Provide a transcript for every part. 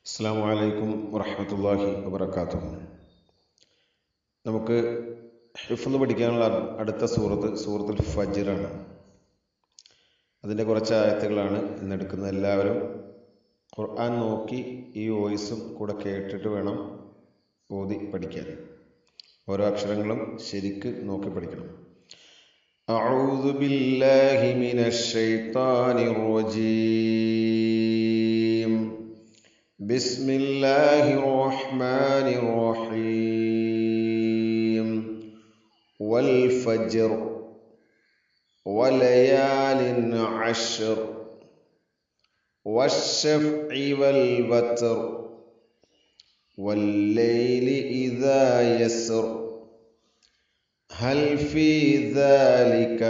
അസ്സലാമു അലൈക്കും വറഹ്മത്തുള്ളാഹി വബറകാതുഹു. നമുക്ക് ഹിഫ്ള് പഠിക്കാനുള്ള അടുത്ത സൂറത്തുൽ ഫജ്റാണ്. അതിൻ്റെ കുറച്ച് ആയത്തുകളാണ് ഇന്നെടുക്കുന്നത്. എല്ലാവരും ഖുർആൻ നോക്കി ഈ വോയിസും കൂടെ കേട്ടിട്ട് വേണം ഓതി പഠിക്കാൻ. ഓരോ അക്ഷരങ്ങളും ശരിക്ക് നോക്കി പഠിക്കണം. അഊദു ബില്ലാഹി മിനശ് ശൈത്താനിർ റജീം. ബിസ്മില്ലാഹിർ റഹ്മാനിർ റഹീം. വൽ ഫജ്ർ വലയാലിൻ അശ്ർ വശ്ശഫ്ഇ വൽ വത്ർ വല്ലൈലി ഇദാ യസ്ർ ഹൽ ഫീ ദാലിക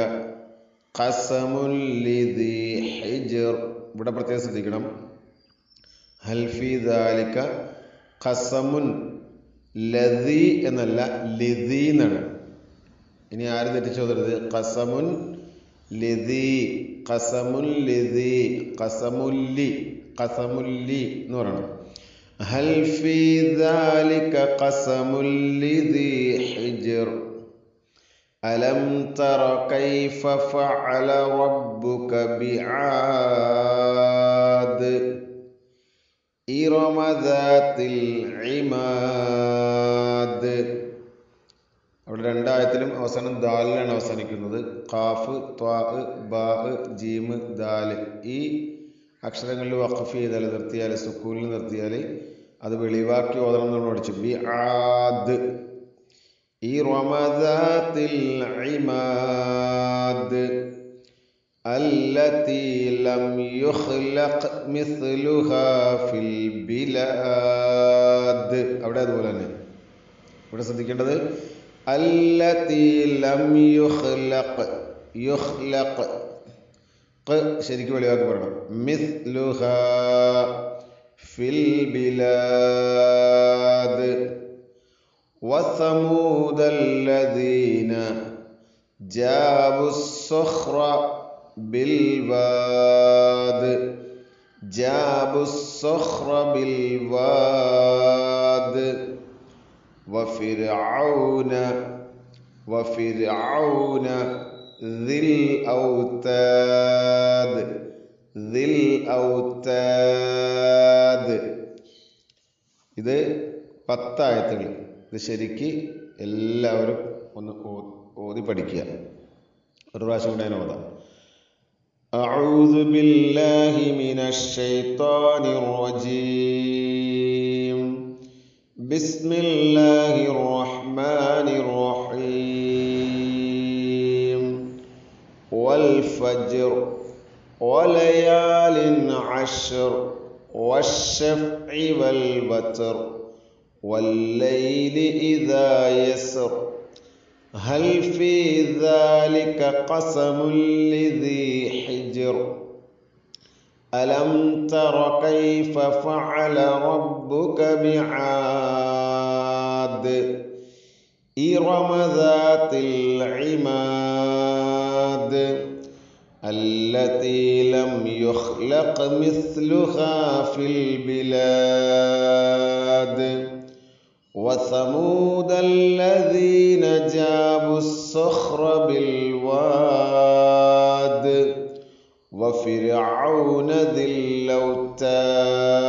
ഖസമുൻ ലിദീ ഹിജ്ർ. ഇവിടെ പ്രത്യേകം ശ്രദ്ധിക്കണം. ഹൽ ഫീ ദാലിക ഖസമുൻ, ലദീ എന്നല്ല ലിദീ എന്നാണ്. ഇനി ആരും തെറ്റിച്ചോതരുത്. ഖസമുൻ ലിദീ, ഖസമുൻ ലിദീ, ഖസമുല്ലി, ഖസമുല്ലി എന്ന് പറയണം. ഹൽ ഫീ ദാലിക ഖസമുൽ ലിദീ ഹിജ്ർ അലം തറ കൈഫ ഫഅല റബ്ബുക ബിആദ് ഇറമ ദാത്തിൽ ഇമാദ്. അവിടെ രണ്ടായത്തിലും അവസാനം ദാലിലാണ് അവസാനിക്കുന്നത്. ഖാഫ്, ത്വാ, ബാ, ജീം, ദാൽ. ഈ അക്ഷരങ്ങളിൽ വഖഫ് ചെയ്താൽ, നിർത്തിയാൽ, സുക്കൂനിൽ നിർത്തിയാൽ അത് വെളിവാക്കി ഓതണം എന്ന് പഠിച്ചു. ബിആദ് ഇറമ ദാത്തിൽ ഇമാദ് അല്ലതി ലം യുഖ്ലഖ് മിസ്ലുഹാ ഫിൽ ബിലാദ്. അവിടെ അതുപോലെ തന്നെ ഇവിടെ ശ്രദ്ധിക്കേണ്ടത് അല്ലതി ലം യുഖ്ലഖ്, യുഖ്ലഖ് ശരിക്കും വെളിവാക്കി പറയണം. മിസ്ലുഹാ ഫിൽ ബിലാദ് വസമൂദ അല്ലദീന ജാബുസ് സഖ്റ ബിൽവാദ്, ജാബുസ് സഖ്റ ബിൽവാദ് വഫിർഔന ദിൽ ഔതാദ്, ദിൽ ഔതാദ്. ഇത് 10 ആയത്തുകൾ. ഇത് ശരിക്ക് എല്ലാവരും ഒന്ന് ഓതി പഠിക്കുക. ഒരു പ്രാവശ്യം കൂടെ ഞാൻ ഓതാം. അഊദു ബില്ലാഹി മിനശ് ശൈത്താനിർ റജീം. ബിസ്മില്ലാഹിർ റഹ്മാനിർ റഹീം. വൽ ഫജ്ർ വലയാലിൻ അശ്ർ വശ്ശഫ്ഇ വൽ വത്ർ വല്ലൈലി ഇദാ യസ്ർ ഹൽ ഫീ ദാലിക ഖസമുൻ ലിദീ ഹിജ്ർ അലം തറ കൈഫ ഫഅല റബ്ബുക ബിആദ് ഇറമ ദാത്തിൽ ഇമാദ് അല്ലതി ലം യുഖ്ലഖ് മിസ്ലുഹാ ഫിൽ ബിലാദ് وثمود الذين جابوا الصخر بالواد وفرعون ذي الأوتاد